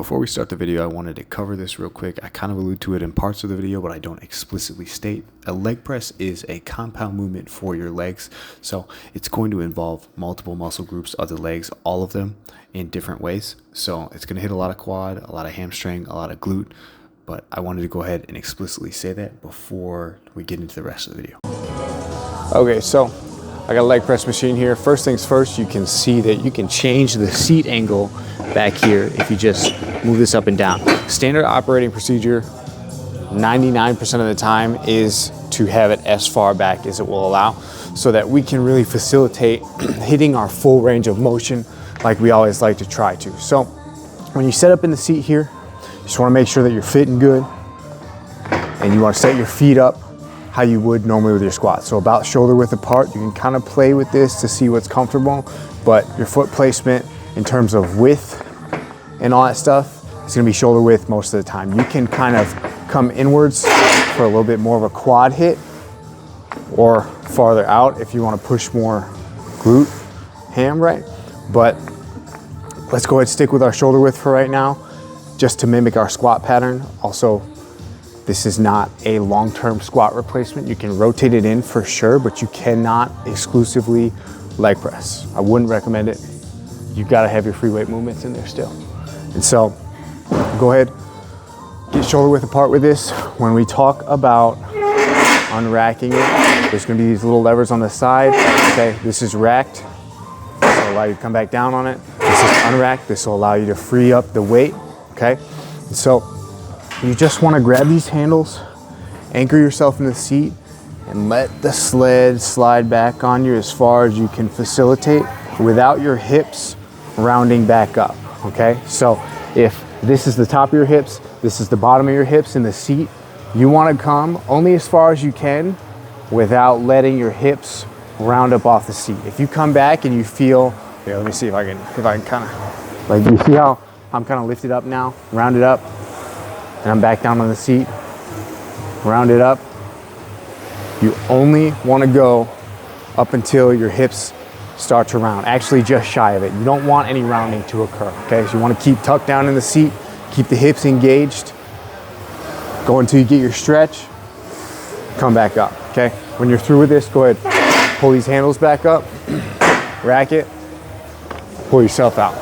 before we start the video, I wanted to cover this real quick. I kind of allude to it in parts of the video, but I don't explicitly state. A leg press is a compound movement for your legs. So it's going to involve multiple muscle groups of the legs, all of them in different ways. So it's going to hit a lot of quad, a lot of hamstring, a lot of glute. But I wanted to go ahead and explicitly say that before we get into the rest of the video. Okay, so I got a leg press machine here. First things first, you can see that you can change the seat angle back here if you just move this up and down. Standard operating procedure, 99% of the time, is to have it as far back as it will allow so that we can really facilitate hitting our full range of motion like we always like to try to. So when you set up in the seat here, you just want to make sure that you're fitting good and you want to set your feet up how you would normally with your squats. So about shoulder width apart. You can kind of play with this to see what's comfortable, but your foot placement in terms of width and all that stuff is gonna be shoulder width most of the time. You can kind of come inwards for a little bit more of a quad hit or farther out if you wanna push more glute, ham, right? But let's go ahead and stick with our shoulder width for right now, just to mimic our squat pattern. Also, this is not a long-term squat replacement. You can rotate it in for sure, but you cannot exclusively leg press. I wouldn't recommend it. You've got to have your free weight movements in there still. And so go ahead, get shoulder width apart with this. When we talk about unracking it, there's going to be these little levers on the side. Okay, this is racked. This will allow you to come back down on it. This is unracked. This will allow you to free up the weight. Okay, and so you just want to grab these handles, anchor yourself in the seat, and let the sled slide back on you as far as you can facilitate without your hips rounding back up, okay? So if this is the top of your hips, this is the bottom of your hips in the seat, you want to come only as far as you can without letting your hips round up off the seat. If you come back and you feel, here, let me see if I can kind of, like, you see how I'm kind of lifted up now, rounded up, and I'm back down on the seat, round it up. You only want to go up until your hips start to round, actually just shy of it. You don't want any rounding to occur, okay? So you want to keep tucked down in the seat, keep the hips engaged, go until you get your stretch, come back up, okay? When you're through with this, go ahead, pull these handles back up, rack it, pull yourself out.